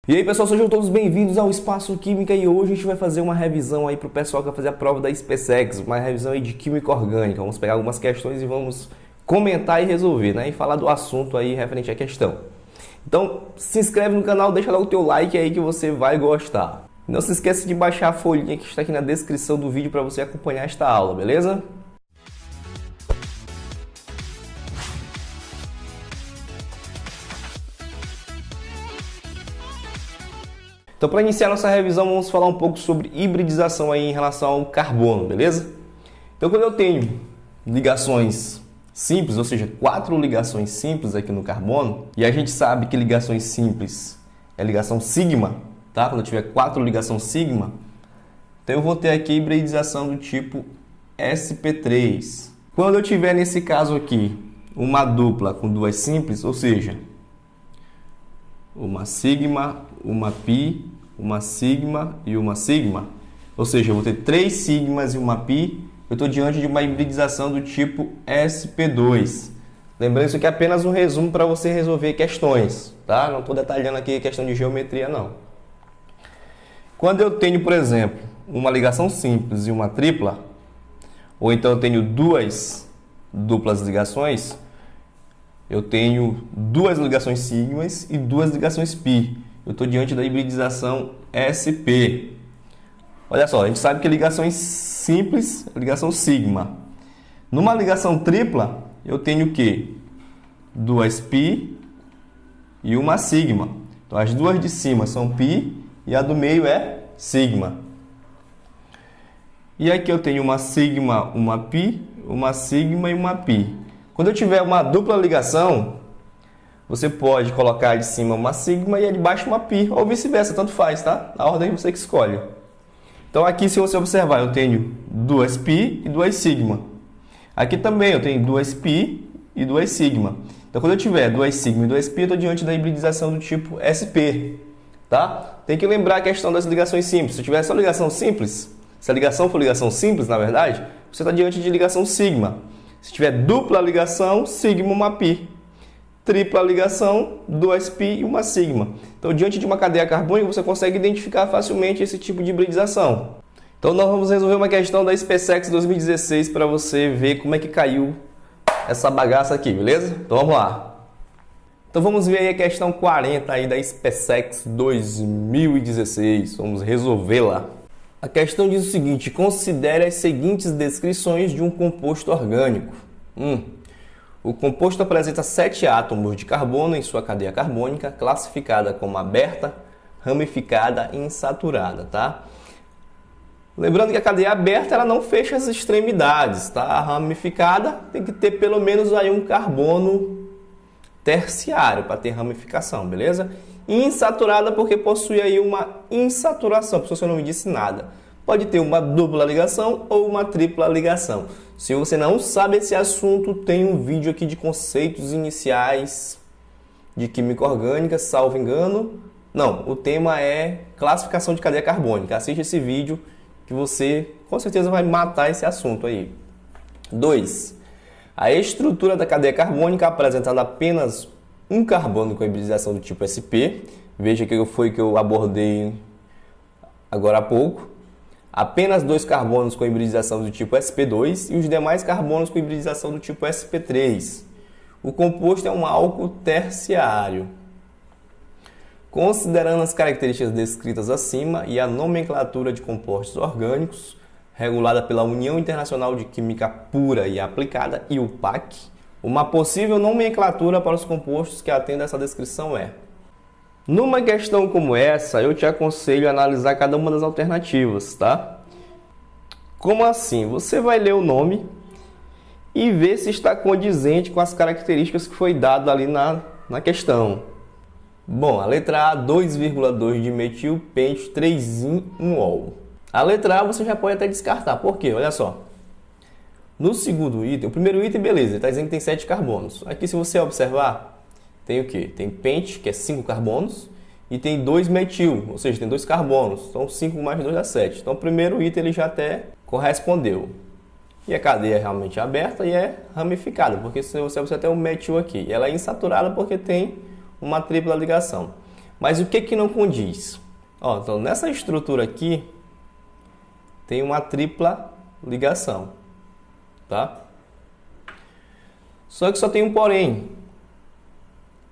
E aí pessoal, sejam todos bem-vindos ao Espaço Química e hoje a gente vai fazer uma revisão aí para o pessoal que vai fazer a prova da SpaceX, uma revisão aí de Química Orgânica. Vamos pegar algumas questões e vamos comentar e resolver, né? E falar do assunto aí referente à questão. Então, se inscreve no canal, deixa lá o teu like aí que você vai gostar. Não se esqueça de baixar a folhinha que está aqui na descrição do vídeo para você acompanhar esta aula, beleza? Então, para iniciar nossa revisão, vamos falar um pouco sobre hibridização aí em relação ao carbono, beleza? Então, quando eu tenho ligações simples, ou seja, 4 ligações simples aqui no carbono, e a gente sabe que ligações simples é ligação sigma, tá? Quando eu tiver 4 ligações sigma, então eu vou ter aqui hibridização do tipo sp3. Quando eu tiver nesse caso aqui uma dupla com 2 simples, ou seja, uma sigma, uma pi, uma sigma e uma sigma, ou seja, eu vou ter 3 sigmas e uma pi, eu estou diante de uma hibridização do tipo sp2. Lembrando, isso aqui é apenas um resumo para você resolver questões, tá? Não estou detalhando aqui a questão de geometria, não. Quando eu tenho, por exemplo, uma ligação simples e uma tripla, ou então eu tenho 2 duplas ligações, eu tenho 2 ligações sigmas e 2 ligações pi. Eu estou diante da hibridização sp. Olha só, a gente sabe que ligações simples é ligação sigma. Numa ligação tripla, eu tenho o quê? 2 pi e uma sigma. Então, as duas de cima são pi e a do meio é sigma. E aqui eu tenho uma sigma, uma pi, uma sigma e uma pi. Quando eu tiver uma dupla ligação, você pode colocar de cima uma sigma e a de baixo uma pi, ou vice-versa, tanto faz, tá? A ordem você que escolhe. Então aqui, se você observar, eu tenho 2 pi e 2 sigma. Aqui também eu tenho 2 pi e 2 sigma. Então quando eu tiver 2 sigma e 2 pi, eu estou diante da hibridização do tipo sp, tá? Tem que lembrar a questão das ligações simples. Se tiver só ligação simples, se a ligação for ligação simples, na verdade, você está diante de ligação sigma. Se tiver dupla ligação, sigma uma pi. Tripla ligação, 2 pi e uma sigma. Então, diante de uma cadeia carbônica, você consegue identificar facilmente esse tipo de hibridização. Então, nós vamos resolver uma questão da SpaceX 2016 para você ver como é que caiu essa bagaça aqui, beleza? Então, vamos lá. Então, vamos ver aí a questão 40 aí da SpaceX 2016. Vamos resolvê-la. A questão diz o seguinte: considere as seguintes descrições de um composto orgânico. O composto apresenta 7 átomos de carbono em sua cadeia carbônica, classificada como aberta, ramificada e insaturada, tá? Lembrando que a cadeia aberta ela não fecha as extremidades, tá? A ramificada tem que ter pelo menos aí um carbono terciário para ter ramificação, beleza? E insaturada porque possui aí uma insaturação, porque você não me disse nada. Pode ter uma dupla ligação ou uma tripla ligação. Se você não sabe esse assunto, tem um vídeo aqui de conceitos iniciais de química orgânica, salvo engano. Não, o tema é classificação de cadeia carbônica. Assiste esse vídeo que você com certeza vai matar esse assunto aí. 2. A estrutura da cadeia carbônica apresentando apenas um carbono com hibridização do tipo sp. Veja que foi que eu abordei agora há pouco. Apenas 2 carbonos com hibridização do tipo sp2 e os demais carbonos com hibridização do tipo sp3. O composto é um álcool terciário. Considerando as características descritas acima e a nomenclatura de compostos orgânicos, regulada pela União Internacional de Química Pura e Aplicada, IUPAC, uma possível nomenclatura para os compostos que atendem a essa descrição é: numa questão como essa, eu te aconselho a analisar cada uma das alternativas, tá? Como assim? Você vai ler o nome e ver se está condizente com as características que foi dado ali na questão. Bom, a letra A, 2,2 de metil pente 3-in-1-ol. A letra A você já pode até descartar. Por quê? Olha só. No segundo item, o primeiro item, beleza, ele está dizendo que tem 7 carbonos. Aqui, se você observar, tem o quê? Tem pente, que é 5 carbonos, e tem 2 metil, ou seja, tem 2 carbonos. Então, 5 mais 2 dá 7. Então, o primeiro item ele já até correspondeu. E a cadeia é realmente aberta e é ramificada, porque se você tem um metil aqui. E ela é insaturada porque tem uma tripla ligação. Mas o que não condiz? Ó, então, nessa estrutura aqui, tem uma tripla ligação, tá? Só que só tem um porém.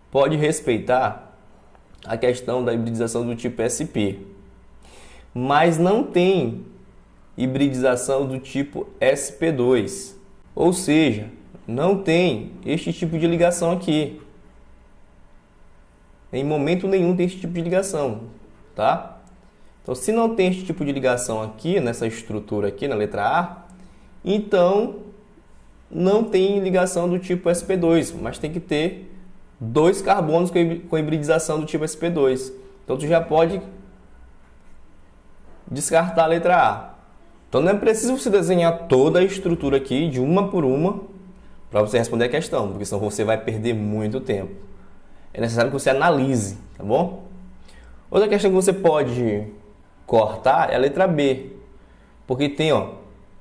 Pode respeitar a questão da hibridização do tipo SP, mas não tem hibridização do tipo SP2, ou seja, não tem este tipo de ligação aqui. Em momento nenhum tem esse tipo de ligação, tá? Então, se não tem esse tipo de ligação aqui, nessa estrutura aqui, na letra A, então não tem ligação do tipo SP2, mas tem que ter 2 carbonos com hibridização do tipo SP2. Então, tu já pode descartar a letra A. Então, não é preciso você desenhar toda a estrutura aqui, de uma por uma, para você responder a questão, porque senão você vai perder muito tempo. É necessário que você analise, tá bom? Outra questão que você pode cortar é a letra B, porque tem, ó,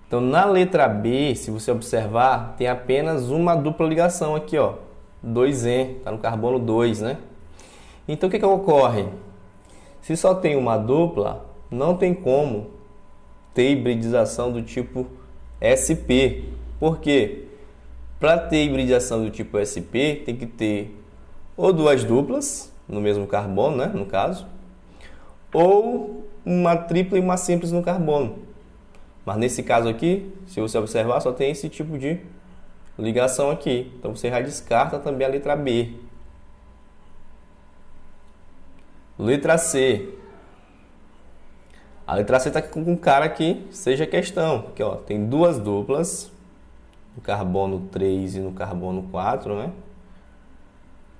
então na letra B, se você observar, tem apenas uma dupla ligação aqui, ó, 2N, tá no carbono 2, né? Então o que ocorre? Se só tem uma dupla, não tem como ter hibridização do tipo SP. Por quê? Para ter hibridização do tipo SP, tem que ter ou 2 duplas no mesmo carbono, né, no caso, ou uma tripla e uma simples no carbono. Mas nesse caso aqui, se você observar, só tem esse tipo de ligação aqui. Então você já descarta também a letra B. Letra C. A letra C está com um cara que seja questão. Porque ó, tem 2 duplas no carbono 3 e no carbono 4, né?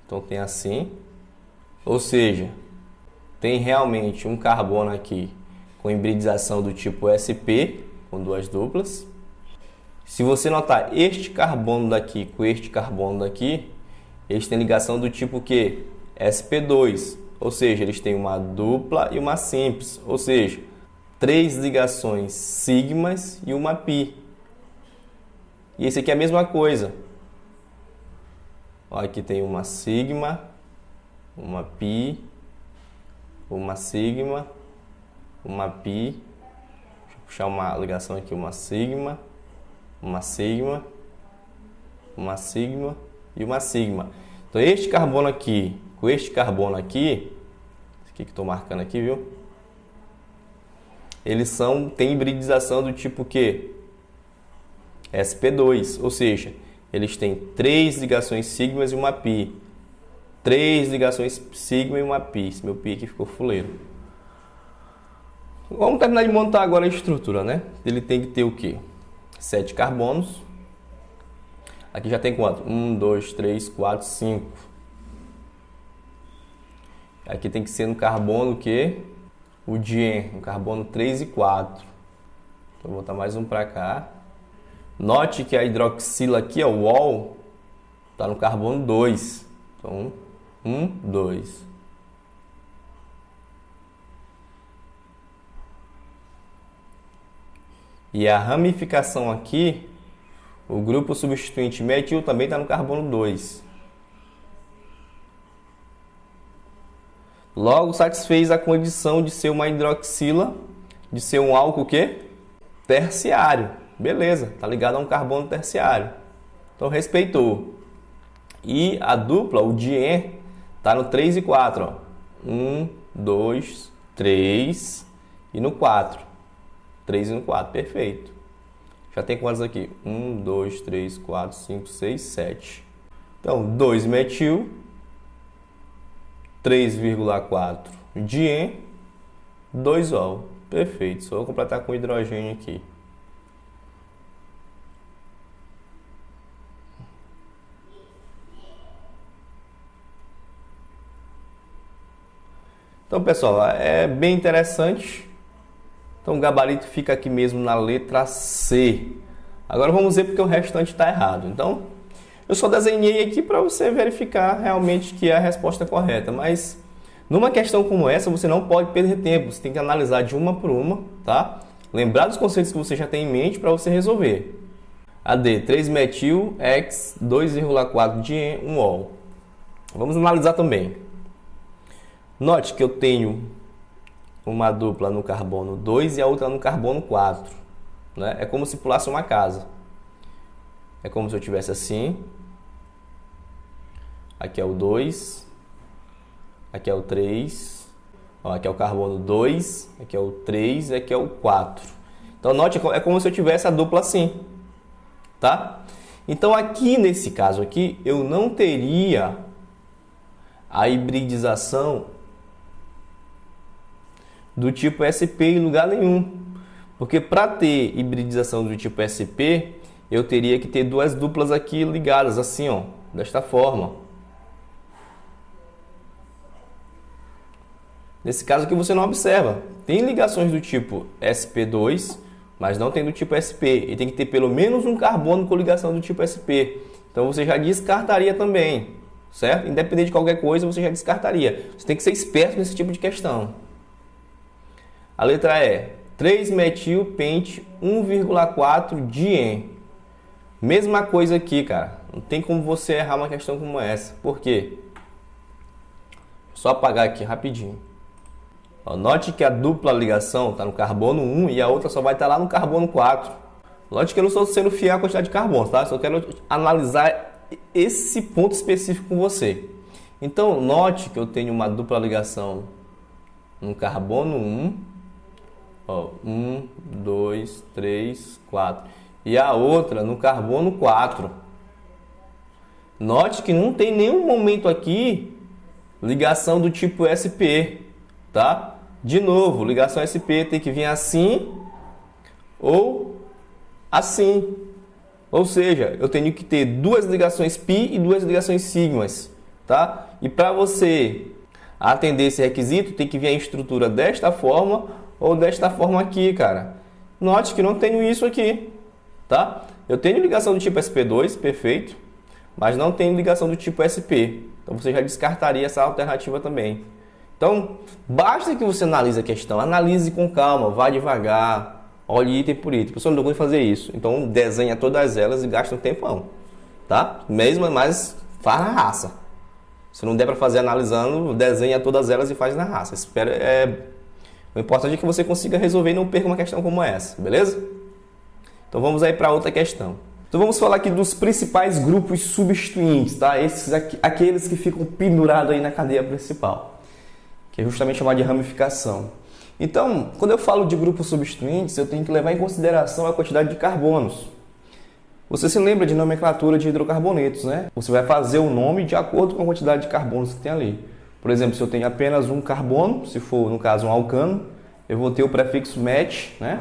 Então tem assim. Ou seja, tem realmente um carbono aqui com hibridização do tipo SP, com 2 duplas. Se você notar este carbono daqui com este carbono daqui, eles têm ligação do tipo que? SP2. Ou seja, eles têm uma dupla e uma simples. Ou seja, 3 ligações sigmas e uma pi. E esse aqui é a mesma coisa. Ó, aqui tem uma sigma, uma pi, uma sigma, uma pi. Deixa eu puxar uma ligação aqui, uma sigma, uma sigma, uma sigma e uma sigma. Então este carbono aqui com este carbono aqui, esse aqui que estou marcando aqui, viu? Eles têm hibridização do tipo que? SP2, ou seja, eles têm 3 ligações sigmas e uma pi. 3 ligações sigma e uma pi. Esse meu pi aqui ficou fuleiro. Vamos terminar de montar agora a estrutura, né? Ele tem que ter o quê? 7 carbonos. Aqui já tem quanto? 1, 2, 3, 4, 5. Aqui tem que ser no carbono o quê? O dien, no carbono 3 e 4. Então, vou botar mais um para cá. Note que a hidroxila aqui, ó, o ol, está no carbono 2. Então, 1, 2. E a ramificação aqui, o grupo substituinte metil também está no carbono 2. Logo, satisfez a condição de ser uma hidroxila, de ser um álcool quê? Terciário. Beleza, tá ligado a um carbono terciário. Então, respeitou. E a dupla, o dien, tá no 3 e 4. Ó. 1, 2, 3 e no 4. 3 e no 4, perfeito. Já tem quantos aqui? 1, 2, 3, 4, 5, 6, 7. Então, 2 metil, 3,4 dien, 2 ol. Perfeito, só vou completar com hidrogênio aqui. Então, pessoal, é bem interessante. Então, o gabarito fica aqui mesmo na letra C. Agora vamos ver porque o restante está errado. Então, eu só desenhei aqui para você verificar realmente que é a resposta correta. Mas, numa questão como essa, você não pode perder tempo. Você tem que analisar de uma por uma, tá? Lembrar dos conceitos que você já tem em mente para você resolver. AD, 3-metil, X, 2,4 dien, 1 ol. Vamos analisar também. Note que eu tenho uma dupla no carbono 2 e a outra no carbono 4. Né? É como se pulasse uma casa. É como se eu tivesse assim. Aqui é o 2. Aqui é o 3. Ó, aqui é o carbono 2. Aqui é o 3 e aqui é o 4. Então, note, é como se eu tivesse a dupla assim. Tá? Então, aqui nesse caso aqui, eu não teria a hibridização do tipo SP em lugar nenhum. Porque para ter hibridização do tipo SP, eu teria que ter duas duplas aqui ligadas, assim, ó, desta forma. Nesse caso aqui você não observa. Tem ligações do tipo SP2, mas não tem do tipo SP. E tem que ter pelo menos um carbono com ligação do tipo SP. Então você já descartaria também, certo? Independente de qualquer coisa, você já descartaria. Você tem que ser esperto nesse tipo de questão. A letra E, 3-metil-pente 1,4-dien. Mesma coisa aqui, cara. Não tem como você errar uma questão como essa. Por quê? Só apagar aqui rapidinho. Ó, note que a dupla ligação está no carbono 1 e a outra só vai estar lá no carbono 4. Note que eu não estou sendo fiel à quantidade de carbono, tá? Só quero analisar esse ponto específico com você. Então, note que eu tenho uma dupla ligação no carbono 1. Ó, 1, 2, 3, 4. E a outra no carbono 4. Note que não tem nenhum momento aqui ligação do tipo SP, tá? De novo, ligação SP tem que vir assim ou assim. Ou seja, eu tenho que ter duas ligações π e duas ligações sigmas, tá? E para você atender esse requisito, tem que vir a estrutura desta forma ou desta forma aqui, cara. Note que não tenho isso aqui, tá? Eu tenho ligação do tipo SP2, perfeito, mas não tenho ligação do tipo SP. Então você já descartaria essa alternativa também. Então, basta que você analise a questão, analise com calma, vá devagar, olhe item por item. Professor, não dou conta de fazer isso. Então, desenha todas elas e gasta um tempão, tá? Mesmo, mas faz na raça. Se não der para fazer analisando, desenha todas elas e faz na raça. O importante é que você consiga resolver e não perca uma questão como essa, beleza? Então, vamos aí para outra questão. Então, vamos falar aqui dos principais grupos substituintes, tá? Esses aqui, aqueles que ficam pendurados aí na cadeia principal, que é justamente chamado de ramificação. Então, quando eu falo de grupos substituintes, eu tenho que levar em consideração a quantidade de carbonos. Você se lembra de nomenclatura de hidrocarbonetos, né? Você vai fazer o nome de acordo com a quantidade de carbonos que tem ali. Por exemplo, se eu tenho apenas um carbono, se for, no caso, um alcano, eu vou ter o prefixo met, né?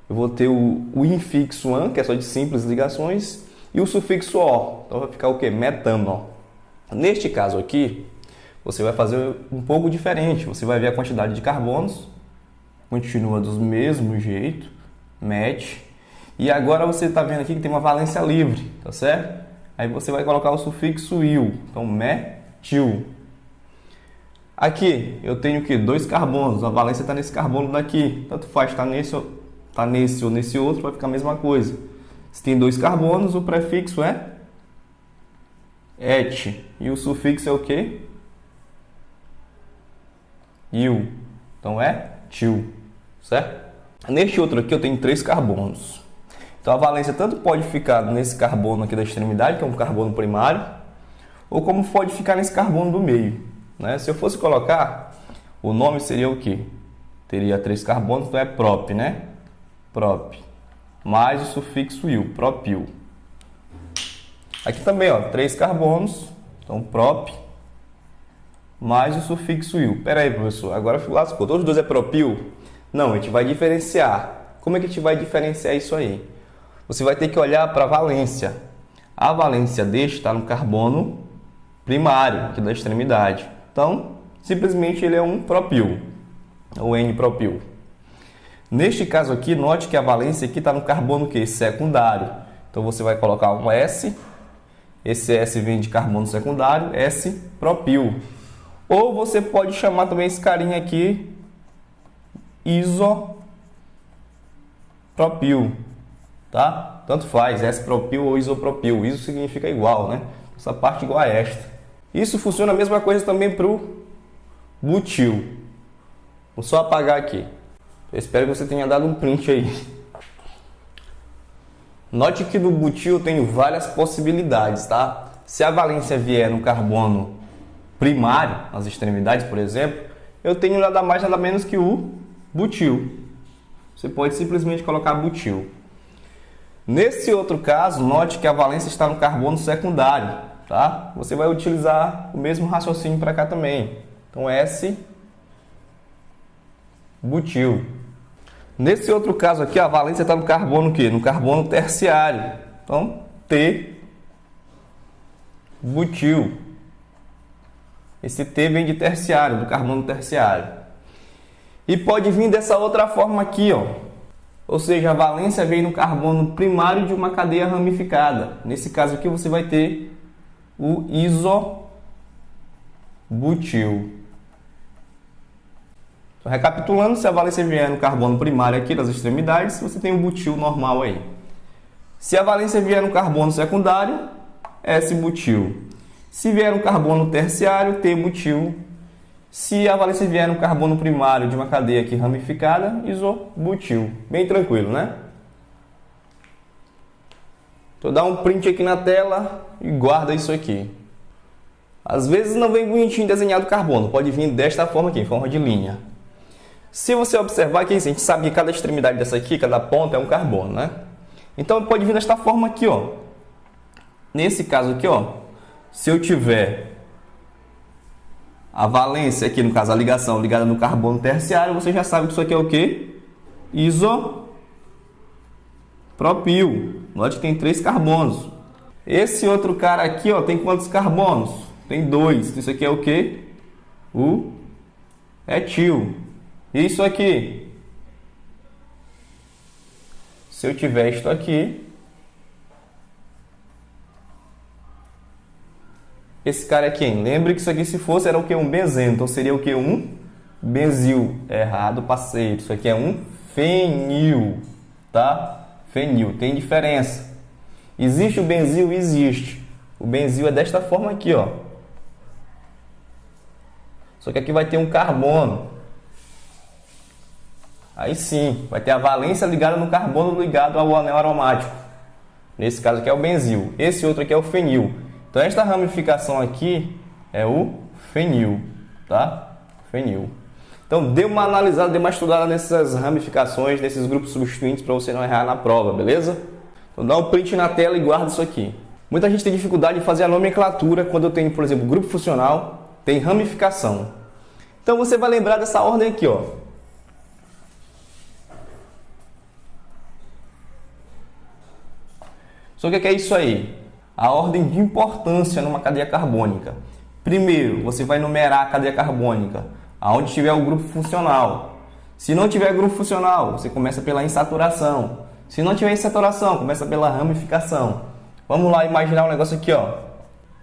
Eu vou ter o infixo an, que é só de simples ligações, e o sufixo o. Então vai ficar o quê? Metano. Neste caso aqui, você vai fazer um pouco diferente. Você vai ver a quantidade de carbonos, continua do mesmo jeito, met. E agora você está vendo aqui que tem uma valência livre, tá certo? Aí você vai colocar o sufixo il, então metil. Aqui eu tenho que 2 carbonos, a valência está nesse carbono daqui. Tanto faz, está nesse ou nesse outro, vai ficar a mesma coisa. Se tem 2 carbonos, o prefixo é et. E o sufixo é o quê? Il. Então é til, certo? Neste outro aqui eu tenho 3 carbonos. Então a valência tanto pode ficar nesse carbono aqui da extremidade, que é um carbono primário, ou como pode ficar nesse carbono do meio, né? Se eu fosse colocar, o nome seria o quê? Teria 3 carbonos, então é prop, né? Prop. Mais o sufixo il, propil. Aqui também, ó, 3 carbonos, então prop, mais o sufixo il. Pera aí, professor, agora lascou. Todos os dois é propil? Não, a gente vai diferenciar. Como é que a gente vai diferenciar isso aí? Você vai ter que olhar para a valência. A valência deste está no carbono primário, aqui da extremidade. Então, simplesmente ele é um propil, ou N-propil. Neste caso aqui, note que a valência aqui está no carbono que? Secundário. Então, você vai colocar um S. Esse S vem de carbono secundário, S-propil. Ou você pode chamar também esse carinha aqui isopropil, tá? Tanto faz, S-propil ou isopropil. Iso significa igual, né? Essa parte igual a esta. Isso funciona a mesma coisa também para o butil. Vou só apagar aqui. Eu espero que você tenha dado um print aí. Note que no butil eu tenho várias possibilidades, tá? Se a valência vier no carbono primário, nas extremidades, por exemplo, eu tenho nada mais nada menos que o butil. Você pode simplesmente colocar butil. Nesse outro caso, note que a valência está no carbono secundário, tá? Você vai utilizar o mesmo raciocínio para cá também. Então, S, butil. Nesse outro caso aqui, a valência está no carbono o quê? No carbono terciário. Então, T, butil. Esse T vem de terciário, do carbono terciário. E pode vir dessa outra forma aqui, ó. Ou seja, a valência vem no carbono primário de uma cadeia ramificada. Nesse caso aqui, você vai ter o isobutil. Então, recapitulando, se a valência vier no carbono primário aqui das extremidades, você tem o butil normal aí. Se a valência vier no carbono secundário, S-butil. Se vier no carbono terciário, T-butil. Se a valência vier no carbono primário de uma cadeia aqui ramificada, isobutil. Bem tranquilo, né? Então dá um print aqui na tela e guarda isso aqui. Às vezes não vem bonitinho desenhado o carbono, pode vir desta forma aqui, em forma de linha. Se você observar aqui, a gente sabe que cada extremidade dessa aqui, cada ponta é um carbono, né? Então pode vir desta forma aqui, ó. Nesse caso aqui, ó, se eu tiver a valência aqui, no caso a ligação ligada no carbono terciário, você já sabe que isso aqui é o quê? Isopropil. Note que tem 3 carbonos. Esse outro cara aqui, ó, tem quantos carbonos? Tem 2. Isso aqui é o quê? O etil. Isso aqui, se eu tiver isto aqui, esse cara aqui, hein? Lembre que isso aqui se fosse era o que? Um benzeno, então seria o que? Um benzil. Errado, passei. Isso aqui é um fenil, tá? Fenil, tem diferença. Existe o benzil? Existe. O benzil é desta forma aqui, ó. Só que aqui vai ter um carbono. Aí sim, vai ter a valência ligada no carbono ligado ao anel aromático. Nesse caso aqui é o benzil. Esse outro aqui é o fenil. Então esta ramificação aqui é o fenil, tá? Fenil. Então dê uma analisada, dê uma estudada nessas ramificações, nesses grupos substituintes para você não errar na prova, beleza? Então dá um print na tela e guarda isso aqui. Muita gente tem dificuldade de fazer a nomenclatura quando eu tenho, por exemplo, grupo funcional, tem ramificação. Então você vai lembrar dessa ordem aqui, ó. Só que o que é isso aí? A ordem de importância numa cadeia carbônica. Primeiro, você vai numerar a cadeia carbônica aonde tiver o grupo funcional. Se não tiver grupo funcional, você começa pela insaturação. Se não tiver insaturação, começa pela ramificação. Vamos lá imaginar um negócio aqui, ó.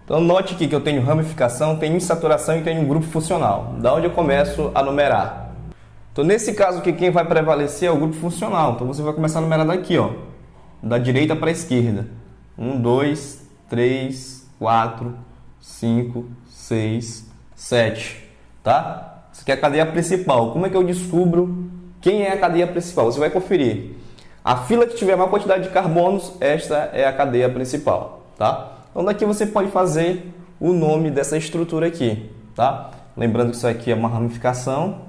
Então note aqui que eu tenho ramificação, tenho insaturação e tenho um grupo funcional. Da onde eu começo a numerar? Então nesse caso aqui, quem vai prevalecer é o grupo funcional. Então você vai começar a numerar daqui, ó. Da direita para a esquerda. 1, 2, 3, 4, 5, 6, 7. Tá? Isso aqui é a cadeia principal. Como é que eu descubro quem é a cadeia principal? Você vai conferir. A fila que tiver maior quantidade de carbonos, esta é a cadeia principal. Tá? Então daqui você pode fazer o nome dessa estrutura aqui. Tá? Lembrando que isso aqui é uma ramificação.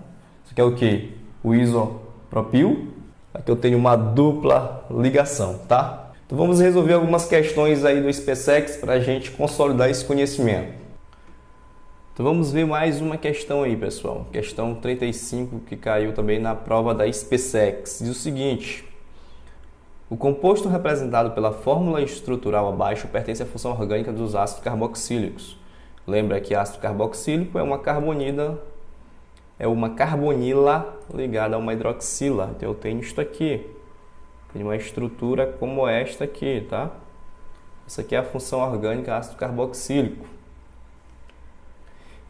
Isso aqui é o que? O isopropil. Aqui eu tenho uma dupla ligação, tá? Então vamos resolver algumas questões aí do SpaceX para a gente consolidar esse conhecimento. Então vamos ver mais uma questão aí, pessoal. Questão 35 que caiu também na prova da SpaceX. Diz o seguinte: o composto representado pela fórmula estrutural abaixo pertence à função orgânica dos ácidos carboxílicos. Lembra que ácido carboxílico é uma carbonila ligada a uma hidroxila. Então eu tenho isto aqui. Tem uma estrutura como esta aqui, tá? Essa aqui é a função orgânica ácido carboxílico.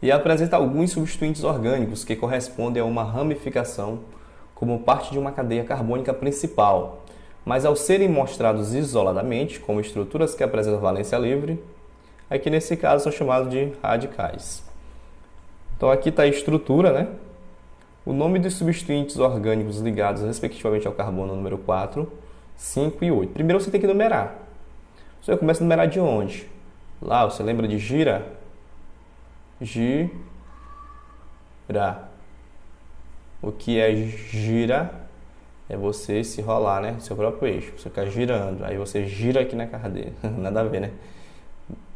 E apresenta alguns substituintes orgânicos que correspondem a uma ramificação como parte de uma cadeia carbônica principal. Mas ao serem mostrados isoladamente, como estruturas que apresentam valência livre, aqui nesse caso são chamados de radicais. Então aqui está a estrutura, né? O nome dos substituintes orgânicos ligados respectivamente ao carbono número 4, 5 e 8. Primeiro você tem que numerar. Você começa a numerar de onde? Lá, você lembra de gira? Gira. O que é gira? É você se rolar, né? Seu próprio eixo. Você ficar girando. Aí você gira aqui na cadeira. Nada a ver, né?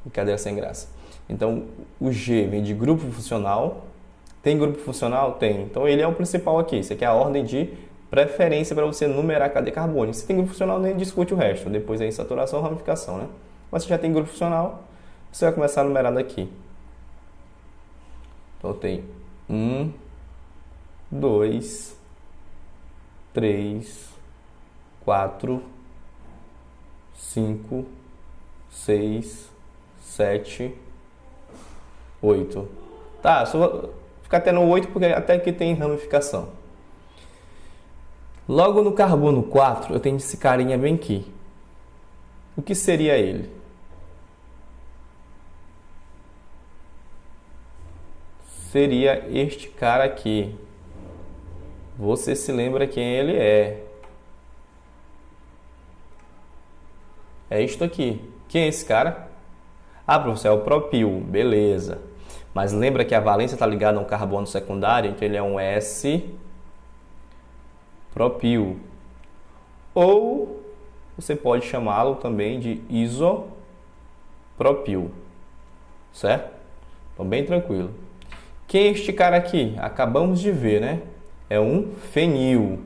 Brincadeira sem graça. Então, o G vem de grupo funcional. Tem grupo funcional? Tem. Então, ele é o principal aqui. Isso aqui é a ordem de preferência para você numerar a cadeia carbônica. Se tem grupo funcional, nem discute o resto. Depois é insaturação ou ramificação, né? Mas se já tem grupo funcional, você vai começar a numerar daqui. Então, tem 1, 2, 3, 4, 5, 6, 7, 8. Tá, só vou ficar até no 8 porque até aqui tem ramificação. Logo no carbono 4, eu tenho esse carinha bem aqui. O que seria ele? Seria este cara aqui. Você se lembra quem ele é? É isto aqui. Quem é esse cara? Ah, professor, é o propil. Beleza. Mas lembra que a valência está ligada a um carbono secundário, então ele é um S-propil. Ou você pode chamá-lo também de isopropil. Certo? Então, bem tranquilo. Quem é este cara aqui? Acabamos de ver, né? É um fenil.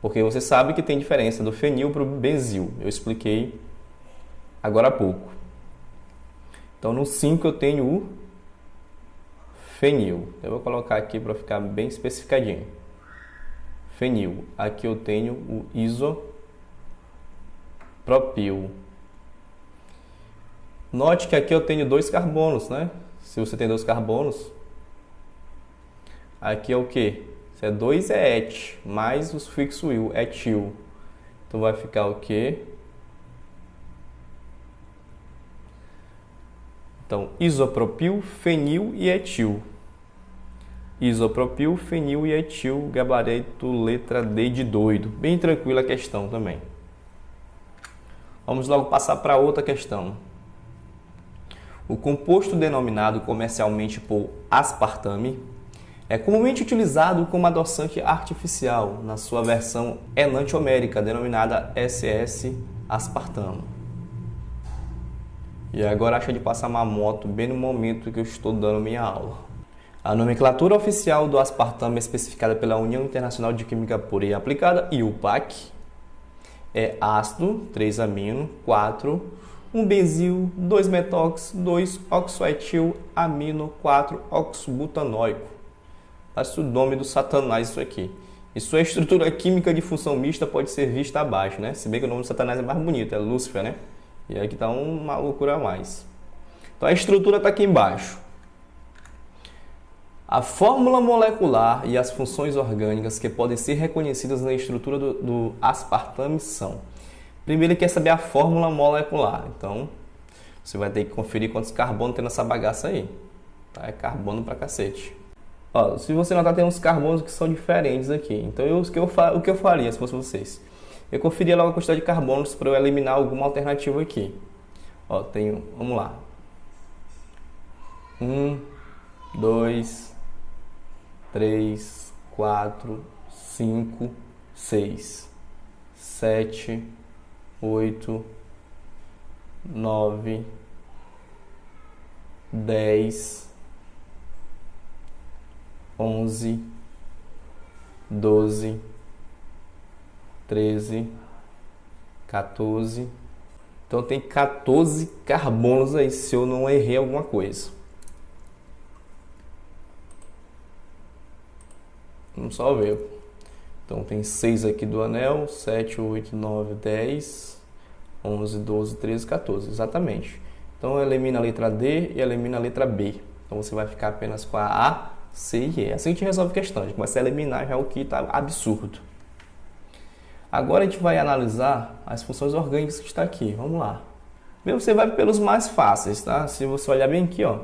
Porque você sabe que tem diferença do fenil para o benzil. Eu expliquei agora há pouco. Então, no 5 eu tenho o fenil. Eu vou colocar aqui para ficar bem especificadinho. Fenil. Aqui eu tenho o isopropil. Note que aqui eu tenho 2 carbonos, né? Se você tem 2 carbonos, aqui é o que? Se é 2 é et, mais o sufixo il, etil. Então vai ficar o que? Então, isopropil, fenil e etil. Isopropil, fenil e etil, gabarito letra D de doido. Bem tranquila a questão também. Vamos logo passar para outra questão. O composto denominado comercialmente por aspartame é comumente utilizado como adoçante artificial na sua versão enantiomérica, denominada SS-aspartamo. E agora acha de passar uma moto bem no momento que eu estou dando minha aula. A nomenclatura oficial do aspartame é especificada pela União Internacional de Química Pura e Aplicada, IUPAC, é ácido, 3-amino, 4, 1 benzil, 2 metóx, 2 oxoetil, amino, 4 oxobutanóico. Parece o nome do satanás isso aqui. E sua estrutura química de função mista pode ser vista abaixo, né? Se bem que o nome do satanás é mais bonito, é Lúcifer, né? E aqui está uma loucura a mais. Então a estrutura está aqui embaixo. A fórmula molecular e as funções orgânicas que podem ser reconhecidas na estrutura do aspartame são... Primeiro ele quer saber a fórmula molecular. Então, você vai ter que conferir quantos carbonos tem nessa bagaça aí. Tá? É carbono pra cacete. Ó, se você notar, tem uns carbonos que são diferentes aqui. Então, o que eu faria se fosse vocês? Eu conferia logo a quantidade de carbonos para eu eliminar alguma alternativa aqui. Ó, tenho, vamos lá. 1, 2, 3, 4, 5, 6, 7, 8, 9, 10, 11, 12, 13, 14. Então tem 14 carbonos aí, se eu não errei alguma coisa. Vamos só ver. Então tem 6 aqui do anel, 7, 8, 9, 10, 11, 12, 13, 14, exatamente. Então elimina a letra D e elimina a letra B. Então você vai ficar apenas com a A, C e E. Assim a gente resolve a questão, a gente começa a eliminar já o que está absurdo. Agora a gente vai analisar as funções orgânicas que está aqui, vamos lá. Você vai pelos mais fáceis, tá? Se você olhar bem aqui, ó,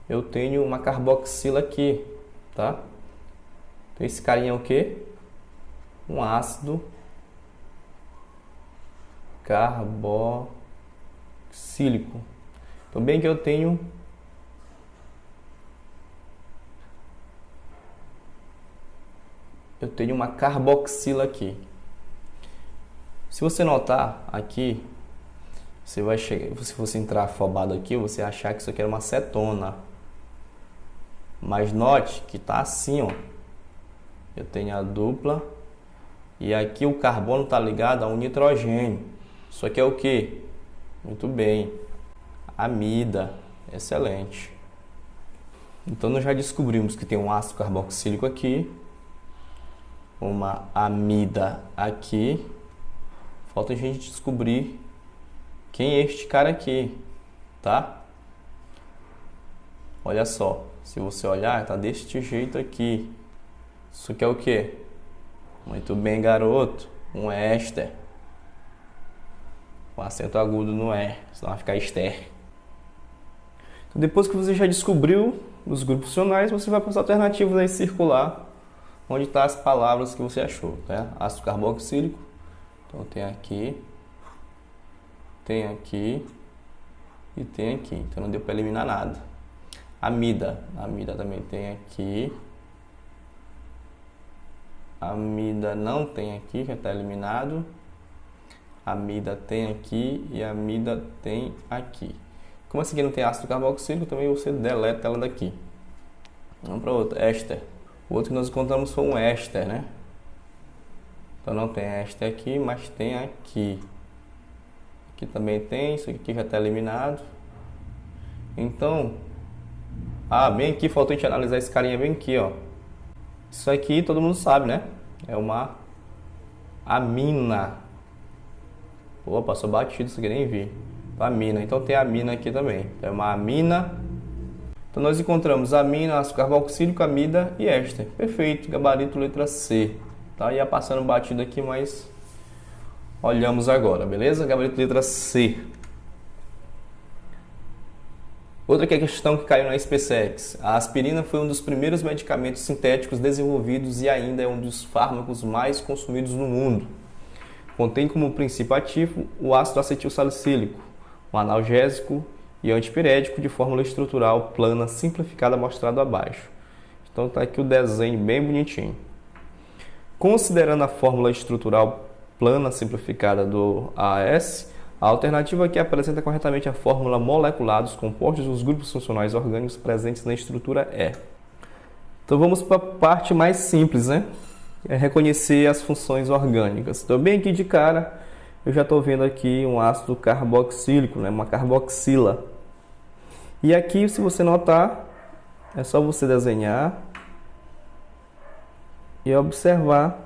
eu tenho uma carboxila aqui, tá? Então esse carinha é o quê? Um ácido carboxílico. Então bem que eu tenho uma carboxila aqui. Se você notar aqui, você vai chegar, se você entrar afobado aqui, você achar que isso aqui era uma cetona. Mas note que tá assim, ó. Eu tenho a dupla e aqui o carbono está ligado a um nitrogênio. Isso aqui é o que? Muito bem, amida. Excelente. Então nós já descobrimos que tem um ácido carboxílico aqui, uma amida aqui. Falta a gente descobrir quem é este cara aqui, tá? Olha só, se você olhar, tá deste jeito aqui. Isso aqui é o quê? Muito bem, garoto. Um éster. Com acento agudo no E, senão vai ficar ester. Então, depois que você já descobriu os grupos funcionais, você vai para as alternativas aí circular, onde estão as palavras que você achou, tá? Ácido carboxílico. Então tem aqui e tem aqui. Então não deu para eliminar nada. Amida. Amida também tem aqui. Amida não tem aqui, já está eliminado. Amida tem aqui e amida tem aqui. Como essa aqui não tem ácido carboxílico, também você deleta ela daqui. Vamos para outra, éster. O outro que nós encontramos foi um éster, né? Então não tem éster aqui, mas tem aqui. Aqui também tem, isso aqui já está eliminado. Então, bem aqui, faltou a gente analisar esse carinha bem aqui, ó. Isso aqui todo mundo sabe, né? É uma amina. Pô, passou batido, isso aqui nem vi. Amina, então tem amina aqui também. Então é uma amina. Então nós encontramos amina, ácido carboxílico, amida e éster. Perfeito, gabarito letra C. Tá? Ia passando batido aqui, mas olhamos agora, beleza? Gabarito letra C. Outra questão que caiu na SpaceX. A aspirina foi um dos primeiros medicamentos sintéticos desenvolvidos e ainda é um dos fármacos mais consumidos no mundo. Contém como princípio ativo o ácido acetilsalicílico, um analgésico e antipirético de fórmula estrutural plana simplificada mostrado abaixo. Então está aqui o desenho bem bonitinho. Considerando a fórmula estrutural plana simplificada do AAS, a alternativa aqui apresenta corretamente a fórmula molecular dos compostos dos grupos funcionais orgânicos presentes na estrutura E. Então vamos para a parte mais simples, né? É reconhecer as funções orgânicas. Então bem aqui de cara, eu já estou vendo aqui um ácido carboxílico, né? Uma carboxila. E aqui, se você notar, é só você desenhar e observar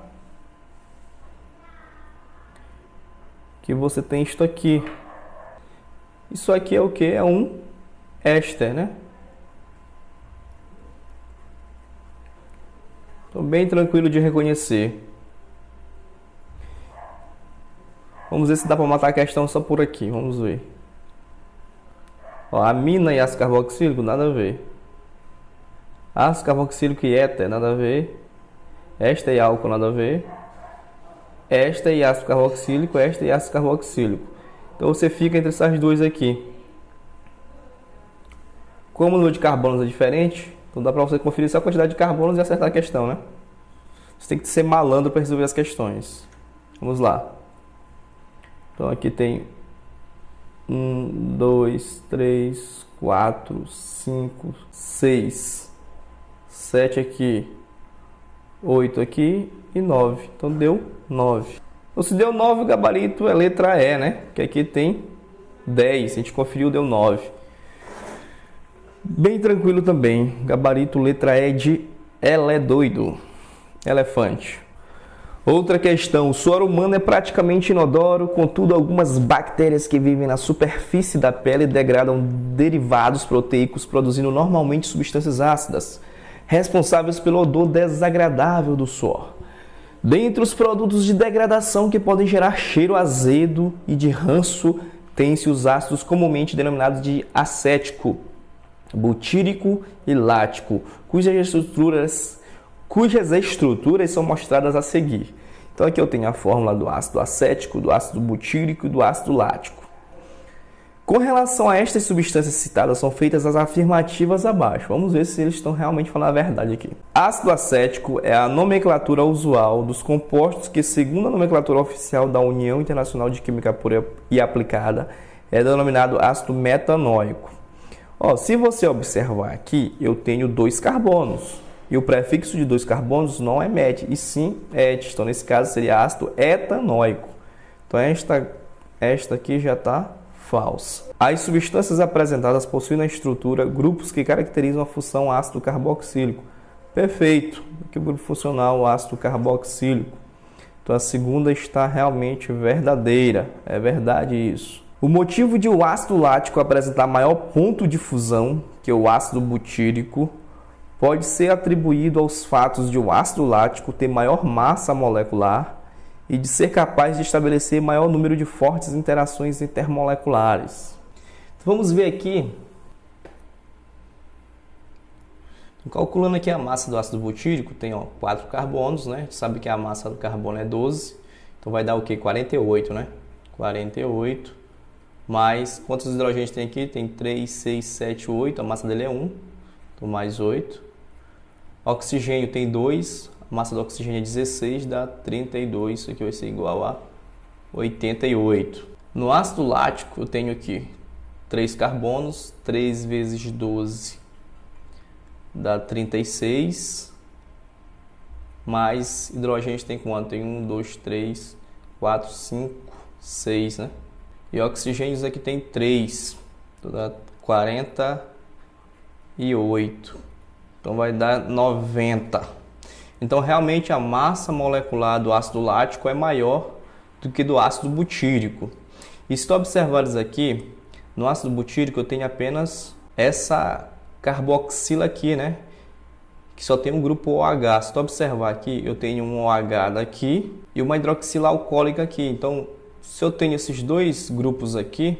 que você tem isto aqui. Isso aqui é o que? É um éster, né? Estou bem tranquilo de reconhecer. Vamos ver se dá para matar a questão só por aqui. Vamos ver. Ó, amina e ácido carboxílico, nada a ver. Ácido carboxílico e éter, nada a ver. Éster e álcool, nada a ver. Éster e ácido carboxílico, éster e ácido carboxílico. Então você fica entre essas duas aqui. Como o número de carbonos é diferente, então dá para você conferir só a quantidade de carbonos e acertar a questão, né? Você tem que ser malandro para resolver as questões. Vamos lá. Então aqui tem 1, 2, 3, 4, 5, 6, 7 aqui, 8 aqui e 9. Então deu 9. Então se deu 9, o gabarito é letra E, né? Que aqui tem 10. A gente conferiu, deu 9. Bem tranquilo também. Gabarito letra E de ela é doido. Elefante. Outra questão, o suor humano é praticamente inodoro, contudo algumas bactérias que vivem na superfície da pele degradam derivados proteicos, produzindo normalmente substâncias ácidas, responsáveis pelo odor desagradável do suor. Dentre os produtos de degradação que podem gerar cheiro azedo e de ranço, tem-se os ácidos comumente denominados de acético, butírico e lático, cujas estruturas são mostradas a seguir. Então aqui eu tenho a fórmula do ácido acético, do ácido butírico e do ácido lático. Com relação a estas substâncias citadas, são feitas as afirmativas abaixo. Vamos ver se eles estão realmente falando a verdade aqui. Ácido acético é a nomenclatura usual dos compostos que, segundo a nomenclatura oficial da União Internacional de Química Pura e Aplicada, é denominado ácido metanóico. Se você observar aqui, eu tenho 2 carbonos. E o prefixo de 2 carbonos não é met, e sim et. Então, nesse caso, seria ácido etanóico. Então, esta aqui já está falsa. As substâncias apresentadas possuem na estrutura grupos que caracterizam a função ácido carboxílico. Perfeito. Aqui o grupo funcional, o ácido carboxílico. Então, a segunda está realmente verdadeira. É verdade isso. O motivo de o ácido lático apresentar maior ponto de fusão que o ácido butírico pode ser atribuído aos fatos de o ácido lático ter maior massa molecular e de ser capaz de estabelecer maior número de fortes interações intermoleculares. Então, vamos ver aqui. Calculando aqui a massa do ácido butírico, tem 4 carbonos, né? A gente sabe que a massa do carbono é 12, então vai dar o quê? 48, né? 48, mais quantos hidrogênios tem aqui? Tem 3, 6, 7, 8, a massa dele é 1, então mais 8. Oxigênio tem 2, a massa do oxigênio é 16, dá 32, isso aqui vai ser igual a 88. No ácido lático eu tenho aqui 3 carbonos, 3 vezes 12 dá 36, mais hidrogênio tem quanto? Tem 1, 2, 3, 4, 5, 6, né? E oxigênios aqui tem 3, então dá 48, então vai dar 90. Então, realmente, a massa molecular do ácido lático é maior do que do ácido butírico. E se tu observares aqui, no ácido butírico eu tenho apenas essa carboxila aqui, né? Que só tem um grupo OH. Se tu observar aqui, eu tenho um OH daqui e uma hidroxila alcoólica aqui. Então, se eu tenho esses 2 grupos aqui,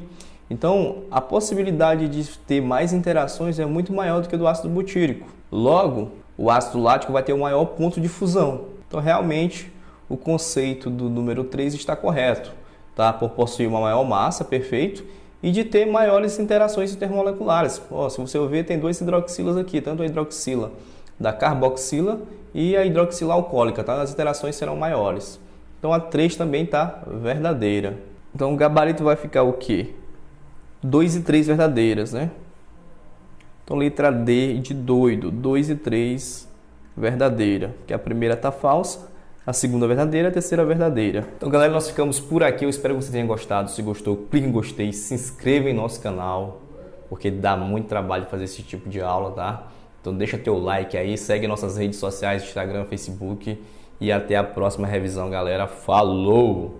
então a possibilidade de ter mais interações é muito maior do que do ácido butírico. Logo, o ácido lático vai ter o maior ponto de fusão. Então, realmente, o conceito do número 3 está correto, tá? Por possuir uma maior massa, perfeito, e de ter maiores interações intermoleculares. Se você ver, tem 2 hidroxilas aqui, tanto a hidroxila da carboxila e a hidroxila alcoólica, tá? As interações serão maiores. Então, a 3 também está verdadeira. Então, o gabarito vai ficar o quê? 2 e 3 verdadeiras, né? Então, letra D de doido, 2 e 3 verdadeira, que a primeira está falsa, a segunda verdadeira, a terceira verdadeira. Então, galera, nós ficamos por aqui. Eu espero que você tenha gostado. Se gostou, clique em gostei, se inscreva em nosso canal, porque dá muito trabalho fazer esse tipo de aula, tá? Então, deixa teu like aí, segue nossas redes sociais, Instagram, Facebook, e até a próxima revisão, galera. Falou!